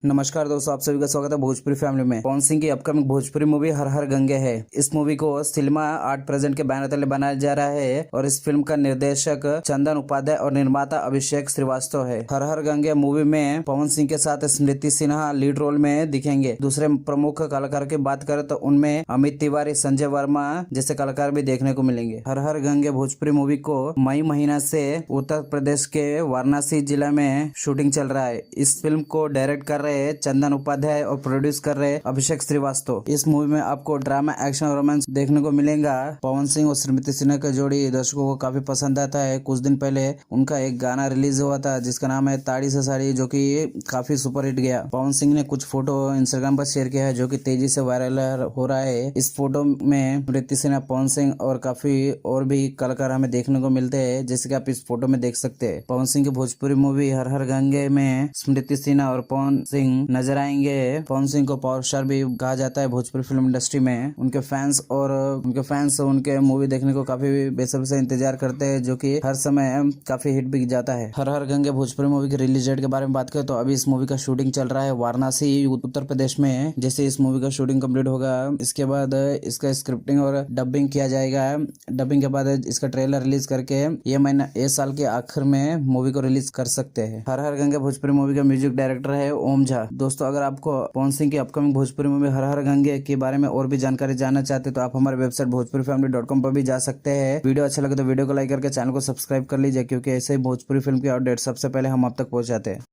नमस्कार दोस्तों, आप सभी का स्वागत है भोजपुरी फैमिली में। पवन सिंह की अपकमिंग भोजपुरी मूवी हर हर गंगे है। इस मूवी को सिनेमा आर्ट प्रेजेंट के बैनर तले बनाया जा रहा है और इस फिल्म का निर्देशक चंदन उपाध्याय और निर्माता अभिषेक श्रीवास्तव है। हर हर गंगे मूवी में पवन सिंह के साथ स्मृति सिन्हा लीड रोल में दिखेंगे। दूसरे प्रमुख कलाकार की बात करें तो उनमें अमित तिवारी, संजय वर्मा जैसे कलाकार भी देखने को मिलेंगे। हर हर गंगे भोजपुरी मूवी को मई महीना से उत्तर प्रदेश के वाराणसी जिला में शूटिंग चल रहा है। इस फिल्म को डायरेक्ट कर चंदन उपाध्याय और प्रोड्यूस कर रहे अभिषेक श्रीवास्तव। इस मूवी में आपको ड्रामा, एक्शन और रोमांस देखने को मिलेगा। पवन सिंह और स्मृति सिन्हा का जोड़ी दर्शकों को काफी पसंद आता है। कुछ दिन पहले उनका एक गाना रिलीज हुआ था जिसका नाम है ताड़ी से साड़ी, जो कि काफी सुपरहिट गया। पवन सिंह ने कुछ फोटो इंस्टाग्राम पर शेयर किया है जो कि तेजी से वायरल हो रहा है। इस फोटो में स्मृति सिन्हा, पवन सिंह और काफी और भी कलाकार हमें देखने को मिलते हैं, जैसे कि आप इस फोटो में देख सकते हैं। पवन सिंह की भोजपुरी मूवी हर हर गंगे में स्मृति सिन्हा और पवन सिंह नजर आएंगे। पवन सिंह को पावर स्टार भी कहा जाता है भोजपुरी फिल्म इंडस्ट्री में। उनके फैंस उनके मूवी देखने को काफी बेसब्री से इंतजार करते हैं, जो कि हर समय काफी हिट भी जाता है। हर हर गंगे भोजपुरी मूवी की रिलीज डेट के बारे में बात करें तो अभी इस मूवी का शूटिंग चल रहा है वाराणसी, उत्तर प्रदेश में। जैसे इस मूवी का शूटिंग कंप्लीट होगा, इसके बाद इसका स्क्रिप्टिंग और डबिंग किया जाएगा। डबिंग के बाद इसका ट्रेलर रिलीज करके ये साल के आखिर में मूवी को रिलीज कर सकते हैं। हर हर गंगे भोजपुरी मूवी का म्यूजिक डायरेक्टर है ओम झा। दोस्तों, अगर आपको पवन सिंह की अपकमिंग भोजपुरी मूवी हर हर गंगे के बारे में और भी जानकारी जानना चाहते तो आप हमारे वेबसाइट bhojpurifamily.com पर भी जा सकते हैं। वीडियो अच्छा लगे तो वीडियो को लाइक करके चैनल को सब्सक्राइब कर लीजिए, क्योंकि ऐसे ही भोजपुरी फिल्म की अपडेट सबसे पहले हम आप तक पहुंचाते हैं।